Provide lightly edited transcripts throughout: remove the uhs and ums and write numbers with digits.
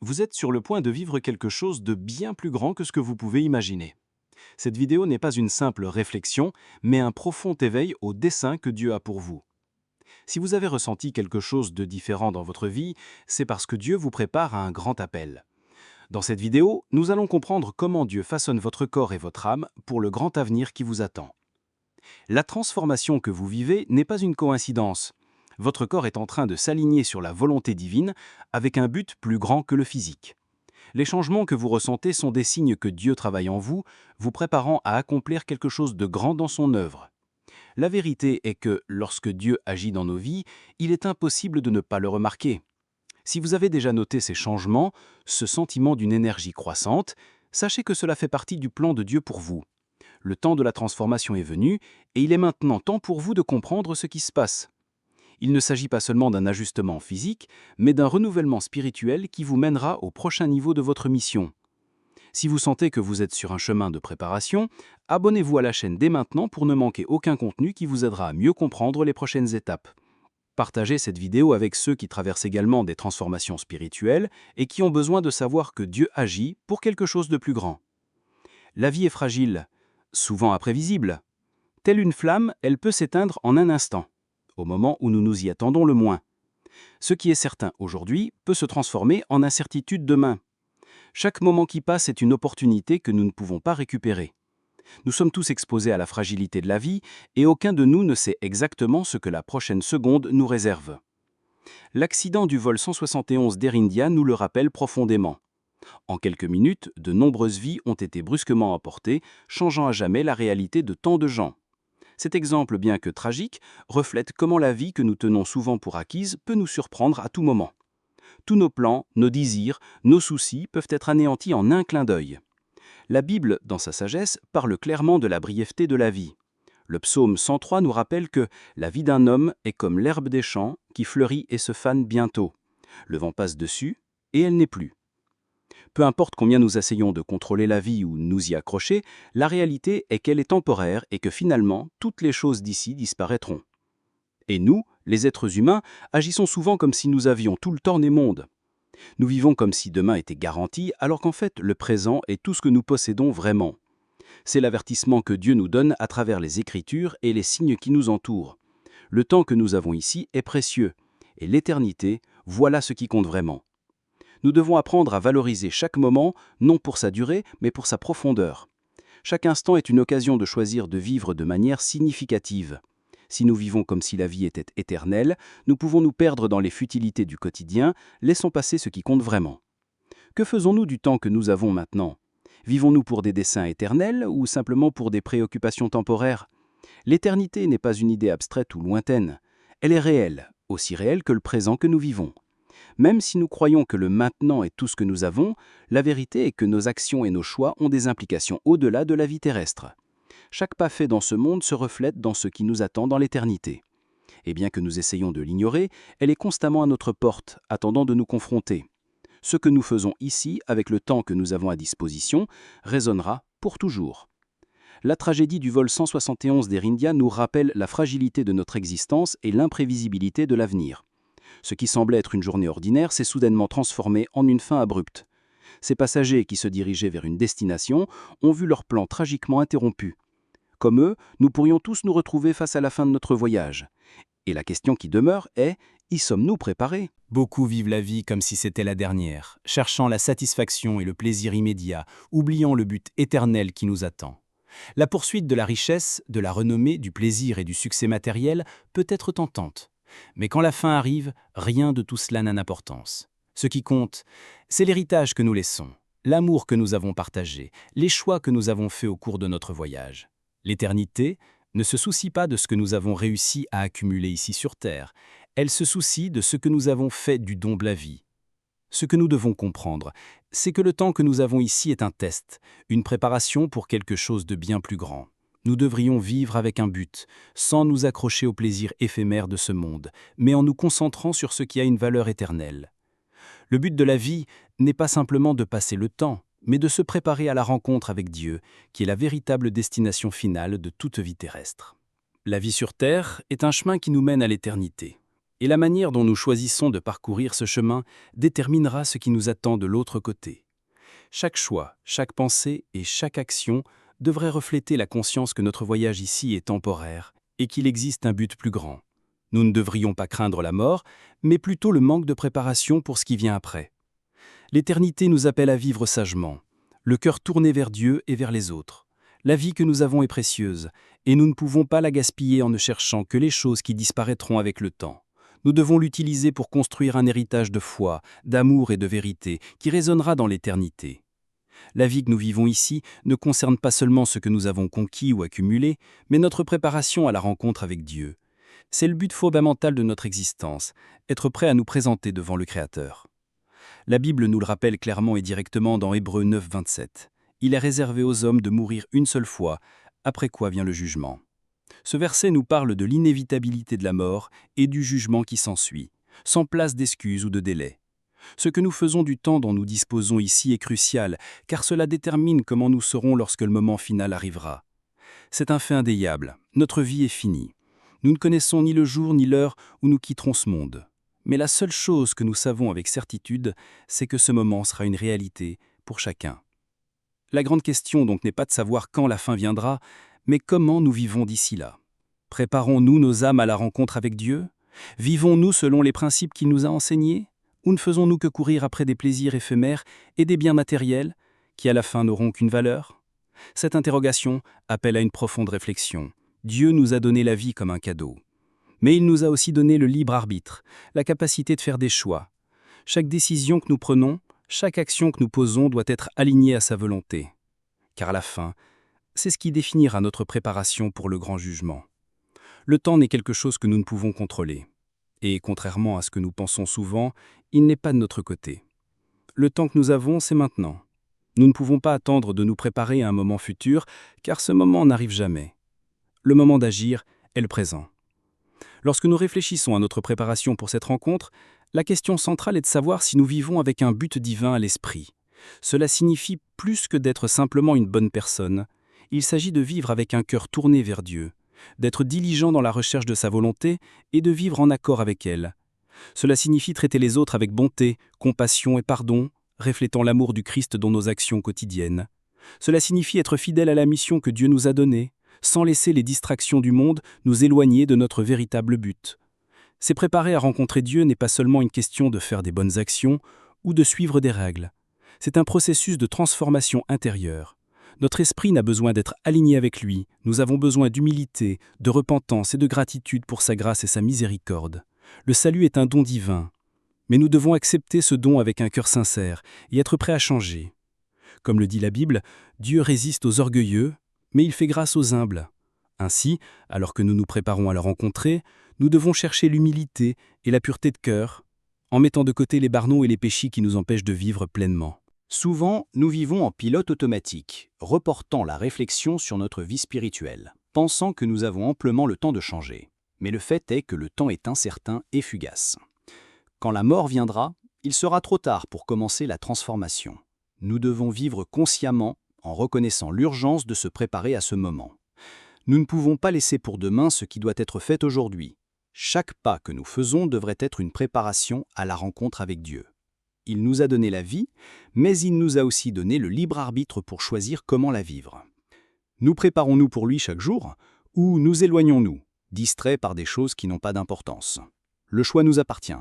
Vous êtes sur le point de vivre quelque chose de bien plus grand que ce que vous pouvez imaginer. Cette vidéo n'est pas une simple réflexion, mais un profond éveil au dessein que Dieu a pour vous. Si vous avez ressenti quelque chose de différent dans votre vie, c'est parce que Dieu vous prépare à un grand appel. Dans cette vidéo, nous allons comprendre comment Dieu façonne votre corps et votre âme pour le grand avenir qui vous attend. La transformation que vous vivez n'est pas une coïncidence. Votre corps est en train de s'aligner sur la volonté divine avec un but plus grand que le physique. Les changements que vous ressentez sont des signes que Dieu travaille en vous, vous préparant à accomplir quelque chose de grand dans son œuvre. La vérité est que, lorsque Dieu agit dans nos vies, il est impossible de ne pas le remarquer. Si vous avez déjà noté ces changements, ce sentiment d'une énergie croissante, sachez que cela fait partie du plan de Dieu pour vous. Le temps de la transformation est venu, et il est maintenant temps pour vous de comprendre ce qui se passe. Il ne s'agit pas seulement d'un ajustement physique, mais d'un renouvellement spirituel qui vous mènera au prochain niveau de votre mission. Si vous sentez que vous êtes sur un chemin de préparation, abonnez-vous à la chaîne dès maintenant pour ne manquer aucun contenu qui vous aidera à mieux comprendre les prochaines étapes. Partagez cette vidéo avec ceux qui traversent également des transformations spirituelles et qui ont besoin de savoir que Dieu agit pour quelque chose de plus grand. La vie est fragile, souvent imprévisible. Telle une flamme, elle peut s'éteindre en un instant, au moment où nous nous y attendons le moins. Ce qui est certain aujourd'hui peut se transformer en incertitude demain. Chaque moment qui passe est une opportunité que nous ne pouvons pas récupérer. Nous sommes tous exposés à la fragilité de la vie et aucun de nous ne sait exactement ce que la prochaine seconde nous réserve. L'accident du vol 171 d'Air India nous le rappelle profondément. En quelques minutes, de nombreuses vies ont été brusquement emportées, changeant à jamais la réalité de tant de gens. Cet exemple, bien que tragique, reflète comment la vie que nous tenons souvent pour acquise peut nous surprendre à tout moment. Tous nos plans, nos désirs, nos soucis peuvent être anéantis en un clin d'œil. La Bible, dans sa sagesse, parle clairement de la brièveté de la vie. Le psaume 103 nous rappelle que la vie d'un homme est comme l'herbe des champs qui fleurit et se fane bientôt. Le vent passe dessus et elle n'est plus. Peu importe combien nous essayons de contrôler la vie ou nous y accrocher, la réalité est qu'elle est temporaire et que finalement, toutes les choses d'ici disparaîtront. Et nous, les êtres humains, agissons souvent comme si nous avions tout le temps des mondes. Nous vivons comme si demain était garanti, alors qu'en fait, le présent est tout ce que nous possédons vraiment. C'est l'avertissement que Dieu nous donne à travers les Écritures et les signes qui nous entourent. Le temps que nous avons ici est précieux, et l'éternité, voilà ce qui compte vraiment. Nous devons apprendre à valoriser chaque moment, non pour sa durée, mais pour sa profondeur. Chaque instant est une occasion de choisir de vivre de manière significative. Si nous vivons comme si la vie était éternelle, nous pouvons nous perdre dans les futilités du quotidien, laissons passer ce qui compte vraiment. Que faisons-nous du temps que nous avons maintenant ? Vivons-nous pour des desseins éternels ou simplement pour des préoccupations temporaires ? L'éternité n'est pas une idée abstraite ou lointaine. Elle est réelle, aussi réelle que le présent que nous vivons. Même si nous croyons que le maintenant est tout ce que nous avons, la vérité est que nos actions et nos choix ont des implications au-delà de la vie terrestre. Chaque pas fait dans ce monde se reflète dans ce qui nous attend dans l'éternité. Et bien que nous essayions de l'ignorer, elle est constamment à notre porte, attendant de nous confronter. Ce que nous faisons ici, avec le temps que nous avons à disposition, résonnera pour toujours. La tragédie du vol 171 d'Air India nous rappelle la fragilité de notre existence et l'imprévisibilité de l'avenir. Ce qui semblait être une journée ordinaire s'est soudainement transformé en une fin abrupte. Ces passagers qui se dirigeaient vers une destination ont vu leur plan tragiquement interrompu. Comme eux, nous pourrions tous nous retrouver face à la fin de notre voyage. Et la question qui demeure est, y sommes-nous préparés ? Beaucoup vivent la vie comme si c'était la dernière, cherchant la satisfaction et le plaisir immédiat, oubliant le but éternel qui nous attend. La poursuite de la richesse, de la renommée, du plaisir et du succès matériel peut être tentante. Mais quand la fin arrive, rien de tout cela n'a d'importance. Ce qui compte, c'est l'héritage que nous laissons, l'amour que nous avons partagé, les choix que nous avons faits au cours de notre voyage. L'éternité ne se soucie pas de ce que nous avons réussi à accumuler ici sur Terre. Elle se soucie de ce que nous avons fait du don de la vie. Ce que nous devons comprendre, c'est que le temps que nous avons ici est un test, une préparation pour quelque chose de bien plus grand. Nous devrions vivre avec un but, sans nous accrocher aux plaisirs éphémères de ce monde, mais en nous concentrant sur ce qui a une valeur éternelle. Le but de la vie n'est pas simplement de passer le temps, mais de se préparer à la rencontre avec Dieu, qui est la véritable destination finale de toute vie terrestre. La vie sur Terre est un chemin qui nous mène à l'éternité. Et la manière dont nous choisissons de parcourir ce chemin déterminera ce qui nous attend de l'autre côté. Chaque choix, chaque pensée et chaque action devrait refléter la conscience que notre voyage ici est temporaire et qu'il existe un but plus grand. Nous ne devrions pas craindre la mort, mais plutôt le manque de préparation pour ce qui vient après. L'éternité nous appelle à vivre sagement, le cœur tourné vers Dieu et vers les autres. La vie que nous avons est précieuse, et nous ne pouvons pas la gaspiller en ne cherchant que les choses qui disparaîtront avec le temps. Nous devons l'utiliser pour construire un héritage de foi, d'amour et de vérité qui résonnera dans l'éternité. La vie que nous vivons ici ne concerne pas seulement ce que nous avons conquis ou accumulé, mais notre préparation à la rencontre avec Dieu. C'est le but fondamental de notre existence, être prêt à nous présenter devant le Créateur. La Bible nous le rappelle clairement et directement dans Hébreux 9, 27. Il est réservé aux hommes de mourir une seule fois, après quoi vient le jugement. Ce verset nous parle de l'inévitabilité de la mort et du jugement qui s'ensuit, sans place d'excuse ou de délai. Ce que nous faisons du temps dont nous disposons ici est crucial, car cela détermine comment nous serons lorsque le moment final arrivera. C'est un fait indéniable, notre vie est finie. Nous ne connaissons ni le jour ni l'heure où nous quitterons ce monde. Mais la seule chose que nous savons avec certitude, c'est que ce moment sera une réalité pour chacun. La grande question donc n'est pas de savoir quand la fin viendra, mais comment nous vivons d'ici là. Préparons-nous nos âmes à la rencontre avec Dieu? Vivons-nous selon les principes qu'il nous a enseignés? Ou ne faisons-nous que courir après des plaisirs éphémères et des biens matériels qui à la fin n'auront qu'une valeur? Cette interrogation appelle à une profonde réflexion. Dieu nous a donné la vie comme un cadeau. Mais il nous a aussi donné le libre arbitre, la capacité de faire des choix. Chaque décision que nous prenons, chaque action que nous posons doit être alignée à sa volonté. Car à la fin, c'est ce qui définira notre préparation pour le grand jugement. Le temps n'est quelque chose que nous ne pouvons contrôler. Et contrairement à ce que nous pensons souvent, il n'est pas de notre côté. Le temps que nous avons, c'est maintenant. Nous ne pouvons pas attendre de nous préparer à un moment futur, car ce moment n'arrive jamais. Le moment d'agir est le présent. Lorsque nous réfléchissons à notre préparation pour cette rencontre, la question centrale est de savoir si nous vivons avec un but divin à l'esprit. Cela signifie plus que d'être simplement une bonne personne. Il s'agit de vivre avec un cœur tourné vers Dieu, d'être diligent dans la recherche de sa volonté et de vivre en accord avec elle. Cela signifie traiter les autres avec bonté, compassion et pardon, reflétant l'amour du Christ dans nos actions quotidiennes. Cela signifie être fidèle à la mission que Dieu nous a donnée, sans laisser les distractions du monde nous éloigner de notre véritable but. C'est préparer à rencontrer Dieu n'est pas seulement une question de faire des bonnes actions ou de suivre des règles. C'est un processus de transformation intérieure. Notre esprit n'a besoin d'être aligné avec lui, nous avons besoin d'humilité, de repentance et de gratitude pour sa grâce et sa miséricorde. Le salut est un don divin, mais nous devons accepter ce don avec un cœur sincère et être prêts à changer. Comme le dit la Bible, Dieu résiste aux orgueilleux, mais il fait grâce aux humbles. Ainsi, alors que nous nous préparons à le rencontrer, nous devons chercher l'humilité et la pureté de cœur, en mettant de côté les barneaux et les péchés qui nous empêchent de vivre pleinement. Souvent, nous vivons en pilote automatique, reportant la réflexion sur notre vie spirituelle, pensant que nous avons amplement le temps de changer. Mais le fait est que le temps est incertain et fugace. Quand la mort viendra, il sera trop tard pour commencer la transformation. Nous devons vivre consciemment en reconnaissant l'urgence de se préparer à ce moment. Nous ne pouvons pas laisser pour demain ce qui doit être fait aujourd'hui. Chaque pas que nous faisons devrait être une préparation à la rencontre avec Dieu. Il nous a donné la vie, mais il nous a aussi donné le libre arbitre pour choisir comment la vivre. Nous préparons-nous pour lui chaque jour, ou nous éloignons-nous, distraits par des choses qui n'ont pas d'importance? Le choix nous appartient.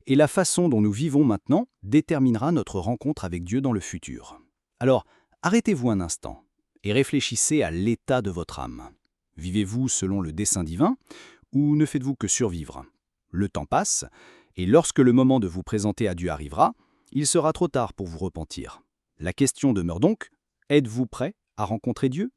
Et la façon dont nous vivons maintenant déterminera notre rencontre avec Dieu dans le futur. Alors, arrêtez-vous un instant et réfléchissez à l'état de votre âme. Vivez-vous selon le dessein divin ou ne faites-vous que survivre? Le temps passe et lorsque le moment de vous présenter à Dieu arrivera, il sera trop tard pour vous repentir. La question demeure donc, êtes-vous prêt à rencontrer Dieu?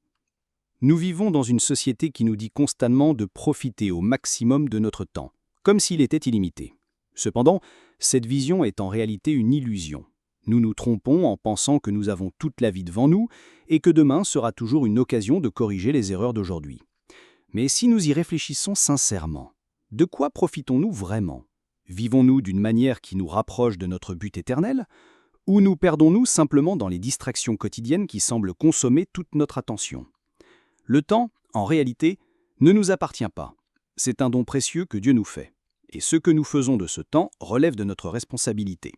Nous vivons dans une société qui nous dit constamment de profiter au maximum de notre temps, comme s'il était illimité. Cependant, cette vision est en réalité une illusion. Nous nous trompons en pensant que nous avons toute la vie devant nous et que demain sera toujours une occasion de corriger les erreurs d'aujourd'hui. Mais si nous y réfléchissons sincèrement, de quoi profitons-nous vraiment? Vivons-nous d'une manière qui nous rapproche de notre but éternel? Ou nous perdons-nous simplement dans les distractions quotidiennes qui semblent consommer toute notre attention? Le temps, en réalité, ne nous appartient pas. C'est un don précieux que Dieu nous fait. Et ce que nous faisons de ce temps relève de notre responsabilité.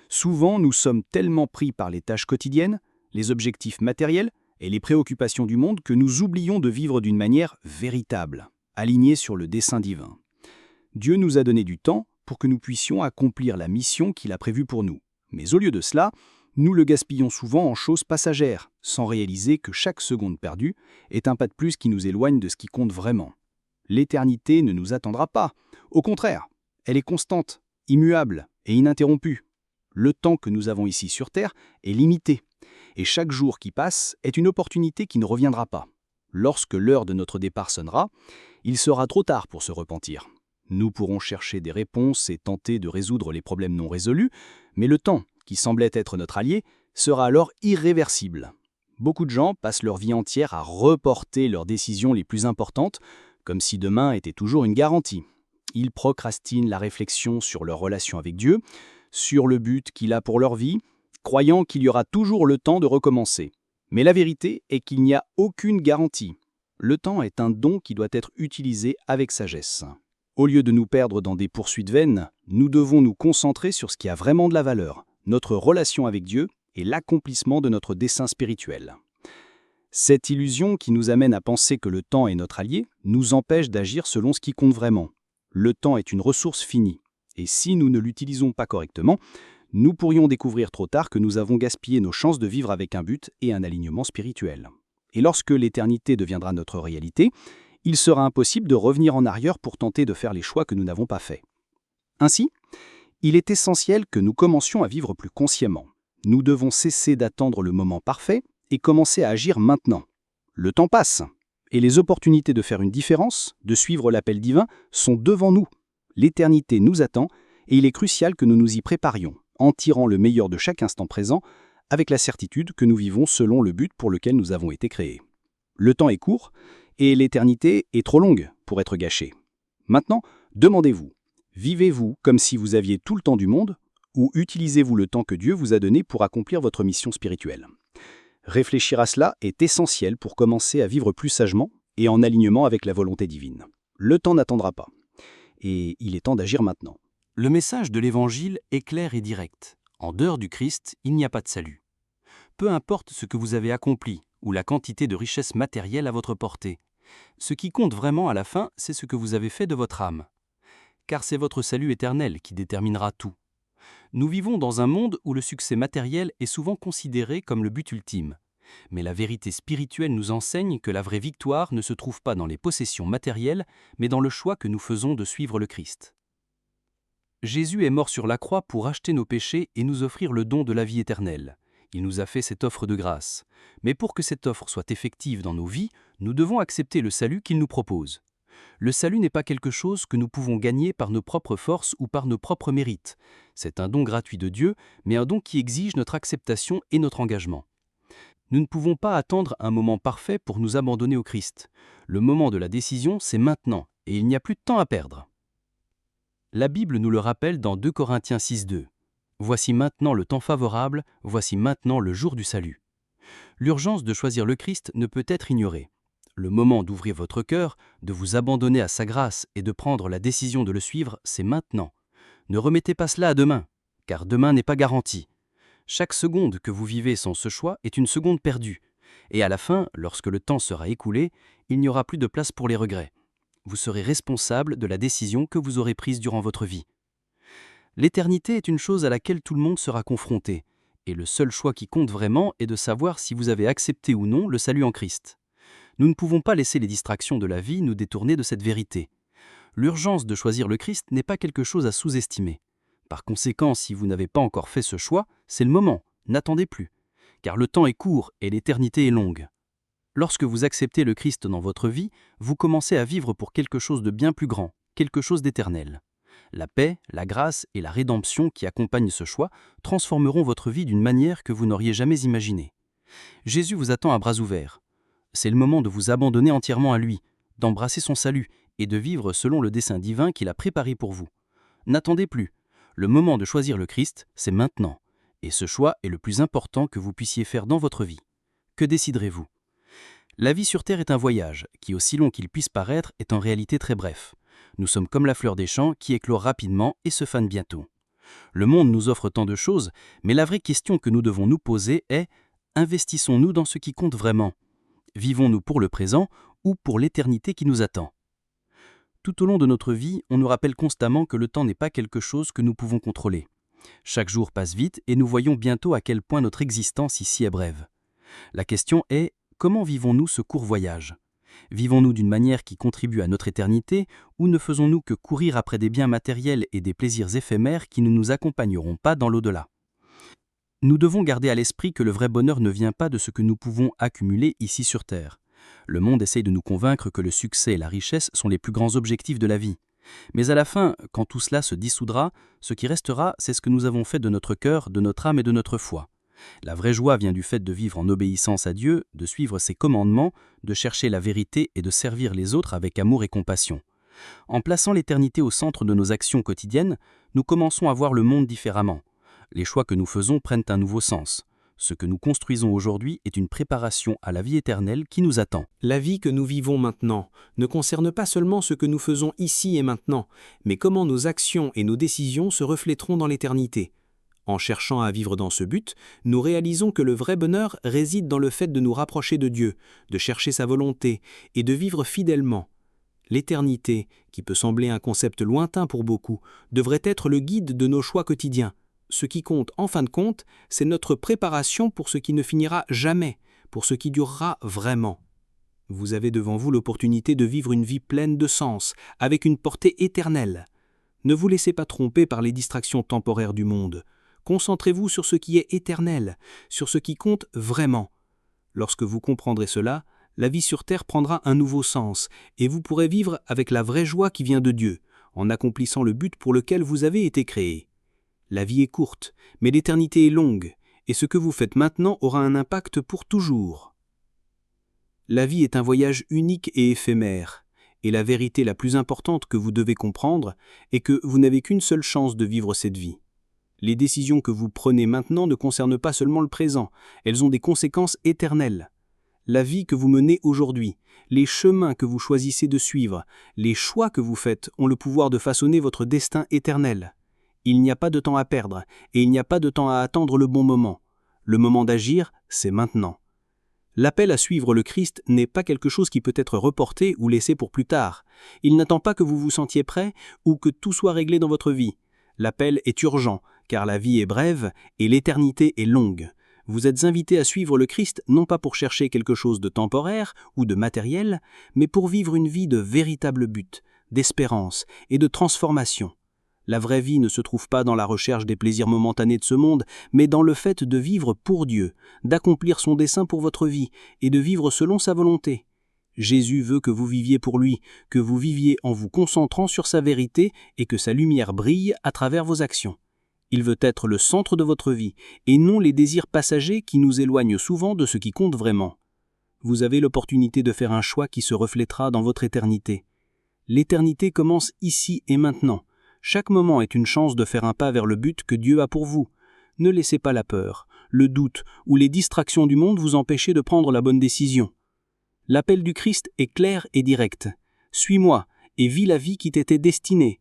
Souvent, nous sommes tellement pris par les tâches quotidiennes, les objectifs matériels et les préoccupations du monde que nous oublions de vivre d'une manière véritable, alignée sur le dessein divin. Dieu nous a donné du temps pour que nous puissions accomplir la mission qu'il a prévue pour nous. Mais au lieu de cela, nous le gaspillons souvent en choses passagères, sans réaliser que chaque seconde perdue est un pas de plus qui nous éloigne de ce qui compte vraiment. L'éternité ne nous attendra pas. Au contraire, elle est constante, immuable et ininterrompue. Le temps que nous avons ici sur Terre est limité, et chaque jour qui passe est une opportunité qui ne reviendra pas. Lorsque l'heure de notre départ sonnera, il sera trop tard pour se repentir. Nous pourrons chercher des réponses et tenter de résoudre les problèmes non résolus, mais le temps, qui semblait être notre allié, sera alors irréversible. Beaucoup de gens passent leur vie entière à reporter leurs décisions les plus importantes, comme si demain était toujours une garantie. Ils procrastinent la réflexion sur leur relation avec Dieu, sur le but qu'il a pour leur vie, croyant qu'il y aura toujours le temps de recommencer. Mais la vérité est qu'il n'y a aucune garantie. Le temps est un don qui doit être utilisé avec sagesse. Au lieu de nous perdre dans des poursuites vaines, nous devons nous concentrer sur ce qui a vraiment de la valeur, notre relation avec Dieu et l'accomplissement de notre dessein spirituel. Cette illusion qui nous amène à penser que le temps est notre allié nous empêche d'agir selon ce qui compte vraiment. Le temps est une ressource finie, et si nous ne l'utilisons pas correctement, nous pourrions découvrir trop tard que nous avons gaspillé nos chances de vivre avec un but et un alignement spirituel. Et lorsque l'éternité deviendra notre réalité, il sera impossible de revenir en arrière pour tenter de faire les choix que nous n'avons pas faits. Ainsi, il est essentiel que nous commencions à vivre plus consciemment. Nous devons cesser d'attendre le moment parfait et commencer à agir maintenant. Le temps passe, et les opportunités de faire une différence, de suivre l'appel divin, sont devant nous. L'éternité nous attend, et il est crucial que nous nous y préparions, en tirant le meilleur de chaque instant présent, avec la certitude que nous vivons selon le but pour lequel nous avons été créés. Le temps est court, et l'éternité est trop longue pour être gâchée. Maintenant, demandez-vous, vivez-vous comme si vous aviez tout le temps du monde, ou utilisez-vous le temps que Dieu vous a donné pour accomplir votre mission spirituelle? Réfléchir à cela est essentiel pour commencer à vivre plus sagement et en alignement avec la volonté divine. Le temps n'attendra pas, et il est temps d'agir maintenant. Le message de l'Évangile est clair et direct. En dehors du Christ, il n'y a pas de salut. Peu importe ce que vous avez accompli ou la quantité de richesses matérielles à votre portée. Ce qui compte vraiment à la fin, c'est ce que vous avez fait de votre âme. Car c'est votre salut éternel qui déterminera tout. Nous vivons dans un monde où le succès matériel est souvent considéré comme le but ultime. Mais la vérité spirituelle nous enseigne que la vraie victoire ne se trouve pas dans les possessions matérielles, mais dans le choix que nous faisons de suivre le Christ. Jésus est mort sur la croix pour racheter nos péchés et nous offrir le don de la vie éternelle. Il nous a fait cette offre de grâce. Mais pour que cette offre soit effective dans nos vies, nous devons accepter le salut qu'il nous propose. Le salut n'est pas quelque chose que nous pouvons gagner par nos propres forces ou par nos propres mérites. C'est un don gratuit de Dieu, mais un don qui exige notre acceptation et notre engagement. Nous ne pouvons pas attendre un moment parfait pour nous abandonner au Christ. Le moment de la décision, c'est maintenant, et il n'y a plus de temps à perdre. La Bible nous le rappelle dans 2 Corinthiens 6,2. Voici maintenant le temps favorable, voici maintenant le jour du salut. L'urgence de choisir le Christ ne peut être ignorée. Le moment d'ouvrir votre cœur, de vous abandonner à sa grâce et de prendre la décision de le suivre, c'est maintenant. Ne remettez pas cela à demain, car demain n'est pas garanti. Chaque seconde que vous vivez sans ce choix est une seconde perdue. Et à la fin, lorsque le temps sera écoulé, il n'y aura plus de place pour les regrets. Vous serez responsable de la décision que vous aurez prise durant votre vie. L'éternité est une chose à laquelle tout le monde sera confronté, et le seul choix qui compte vraiment est de savoir si vous avez accepté ou non le salut en Christ. Nous ne pouvons pas laisser les distractions de la vie nous détourner de cette vérité. L'urgence de choisir le Christ n'est pas quelque chose à sous-estimer. Par conséquent, si vous n'avez pas encore fait ce choix, c'est le moment, n'attendez plus, car le temps est court et l'éternité est longue. Lorsque vous acceptez le Christ dans votre vie, vous commencez à vivre pour quelque chose de bien plus grand, quelque chose d'éternel. La paix, la grâce et la rédemption qui accompagnent ce choix transformeront votre vie d'une manière que vous n'auriez jamais imaginée. Jésus vous attend à bras ouverts. C'est le moment de vous abandonner entièrement à lui, d'embrasser son salut et de vivre selon le dessein divin qu'il a préparé pour vous. N'attendez plus. Le moment de choisir le Christ, c'est maintenant. Et ce choix est le plus important que vous puissiez faire dans votre vie. Que déciderez-vous ? La vie sur Terre est un voyage qui, aussi long qu'il puisse paraître, est en réalité très bref. Nous sommes comme la fleur des champs qui éclore rapidement et se fane bientôt. Le monde nous offre tant de choses, mais la vraie question que nous devons nous poser est: investissons-nous dans ce qui compte vraiment? Vivons-nous pour le présent ou pour l'éternité qui nous attend? Tout au long de notre vie, on nous rappelle constamment que le temps n'est pas quelque chose que nous pouvons contrôler. Chaque jour passe vite et nous voyons bientôt à quel point notre existence ici est brève. La question est: comment vivons-nous ce court voyage? Vivons-nous d'une manière qui contribue à notre éternité ou ne faisons-nous que courir après des biens matériels et des plaisirs éphémères qui ne nous accompagneront pas dans l'au-delà? Nous devons garder à l'esprit que le vrai bonheur ne vient pas de ce que nous pouvons accumuler ici sur Terre. Le monde essaye de nous convaincre que le succès et la richesse sont les plus grands objectifs de la vie. Mais à la fin, quand tout cela se dissoudra, ce qui restera, c'est ce que nous avons fait de notre cœur, de notre âme et de notre foi. La vraie joie vient du fait de vivre en obéissance à Dieu, de suivre ses commandements, de chercher la vérité et de servir les autres avec amour et compassion. En plaçant l'éternité au centre de nos actions quotidiennes, nous commençons à voir le monde différemment. Les choix que nous faisons prennent un nouveau sens. Ce que nous construisons aujourd'hui est une préparation à la vie éternelle qui nous attend. La vie que nous vivons maintenant ne concerne pas seulement ce que nous faisons ici et maintenant, mais comment nos actions et nos décisions se reflèteront dans l'éternité. En cherchant à vivre dans ce but, nous réalisons que le vrai bonheur réside dans le fait de nous rapprocher de Dieu, de chercher sa volonté et de vivre fidèlement. L'éternité, qui peut sembler un concept lointain pour beaucoup, devrait être le guide de nos choix quotidiens. Ce qui compte, en fin de compte, c'est notre préparation pour ce qui ne finira jamais, pour ce qui durera vraiment. Vous avez devant vous l'opportunité de vivre une vie pleine de sens, avec une portée éternelle. Ne vous laissez pas tromper par les distractions temporaires du monde. Concentrez-vous sur ce qui est éternel, sur ce qui compte vraiment. Lorsque vous comprendrez cela, la vie sur terre prendra un nouveau sens, et vous pourrez vivre avec la vraie joie qui vient de Dieu, en accomplissant le but pour lequel vous avez été créé. La vie est courte, mais l'éternité est longue, et ce que vous faites maintenant aura un impact pour toujours. La vie est un voyage unique et éphémère, et la vérité la plus importante que vous devez comprendre est que vous n'avez qu'une seule chance de vivre cette vie. Les décisions que vous prenez maintenant ne concernent pas seulement le présent, elles ont des conséquences éternelles. La vie que vous menez aujourd'hui, les chemins que vous choisissez de suivre, les choix que vous faites ont le pouvoir de façonner votre destin éternel. Il n'y a pas de temps à perdre, et il n'y a pas de temps à attendre le bon moment. Le moment d'agir, c'est maintenant. L'appel à suivre le Christ n'est pas quelque chose qui peut être reporté ou laissé pour plus tard. Il n'attend pas que vous vous sentiez prêt ou que tout soit réglé dans votre vie. L'appel est urgent, car la vie est brève et l'éternité est longue. Vous êtes invité à suivre le Christ non pas pour chercher quelque chose de temporaire ou de matériel, mais pour vivre une vie de véritable but, d'espérance et de transformation. La vraie vie ne se trouve pas dans la recherche des plaisirs momentanés de ce monde, mais dans le fait de vivre pour Dieu, d'accomplir son dessein pour votre vie et de vivre selon sa volonté. Jésus veut que vous viviez pour lui, que vous viviez en vous concentrant sur sa vérité et que sa lumière brille à travers vos actions. Il veut être le centre de votre vie, et non les désirs passagers qui nous éloignent souvent de ce qui compte vraiment. Vous avez l'opportunité de faire un choix qui se reflètera dans votre éternité. L'éternité commence ici et maintenant. Chaque moment est une chance de faire un pas vers le but que Dieu a pour vous. Ne laissez pas la peur, le doute ou les distractions du monde vous empêcher de prendre la bonne décision. L'appel du Christ est clair et direct. Suis-moi et vis la vie qui t'était destinée.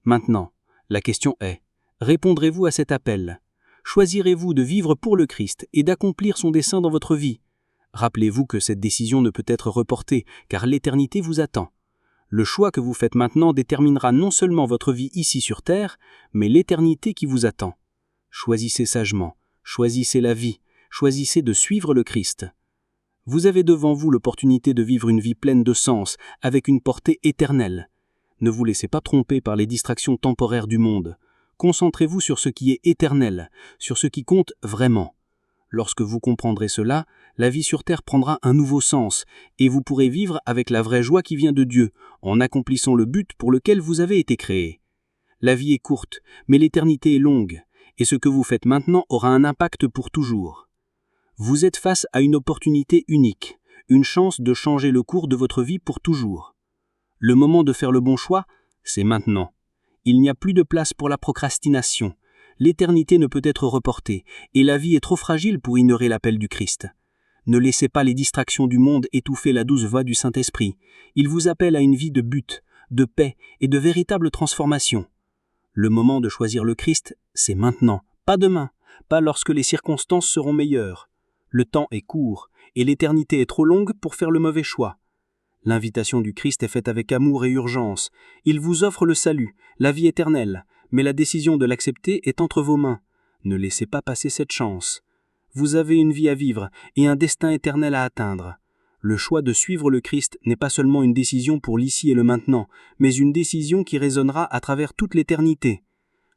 Maintenant, la question est: répondrez-vous à cet appel? Choisirez-vous de vivre pour le Christ et d'accomplir son dessein dans votre vie? Rappelez-vous que cette décision ne peut être reportée, car l'éternité vous attend. Le choix que vous faites maintenant déterminera non seulement votre vie ici sur terre, mais l'éternité qui vous attend. Choisissez sagement, choisissez la vie, choisissez de suivre le Christ. Vous avez devant vous l'opportunité de vivre une vie pleine de sens, avec une portée éternelle. Ne vous laissez pas tromper par les distractions temporaires du monde. Concentrez-vous sur ce qui est éternel, sur ce qui compte vraiment. Lorsque vous comprendrez cela, la vie sur terre prendra un nouveau sens, et vous pourrez vivre avec la vraie joie qui vient de Dieu, en accomplissant le but pour lequel vous avez été créé. La vie est courte, mais l'éternité est longue, et ce que vous faites maintenant aura un impact pour toujours. Vous êtes face à une opportunité unique, une chance de changer le cours de votre vie pour toujours. Le moment de faire le bon choix, c'est maintenant. Il n'y a plus de place pour la procrastination. L'éternité ne peut être reportée, et la vie est trop fragile pour ignorer l'appel du Christ. Ne laissez pas les distractions du monde étouffer la douce voix du Saint-Esprit. Il vous appelle à une vie de but, de paix et de véritable transformation. Le moment de choisir le Christ, c'est maintenant, pas demain, pas lorsque les circonstances seront meilleures. Le temps est court et l'éternité est trop longue pour faire le mauvais choix. L'invitation du Christ est faite avec amour et urgence. Il vous offre le salut, la vie éternelle, mais la décision de l'accepter est entre vos mains. Ne laissez pas passer cette chance. Vous avez une vie à vivre et un destin éternel à atteindre. Le choix de suivre le Christ n'est pas seulement une décision pour l'ici et le maintenant, mais une décision qui résonnera à travers toute l'éternité.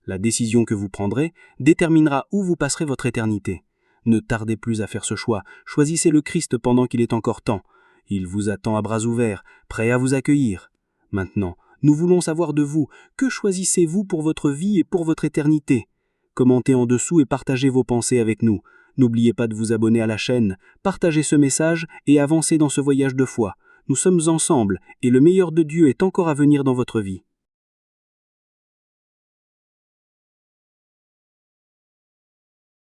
La décision que vous prendrez déterminera où vous passerez votre éternité. Ne tardez plus à faire ce choix, choisissez le Christ pendant qu'il est encore temps. Il vous attend à bras ouverts, prêt à vous accueillir. Maintenant, nous voulons savoir de vous, que choisissez-vous pour votre vie et pour votre éternité? Commentez en dessous et partagez vos pensées avec nous. N'oubliez pas de vous abonner à la chaîne, partagez ce message et avancez dans ce voyage de foi. Nous sommes ensemble et le meilleur de Dieu est encore à venir dans votre vie.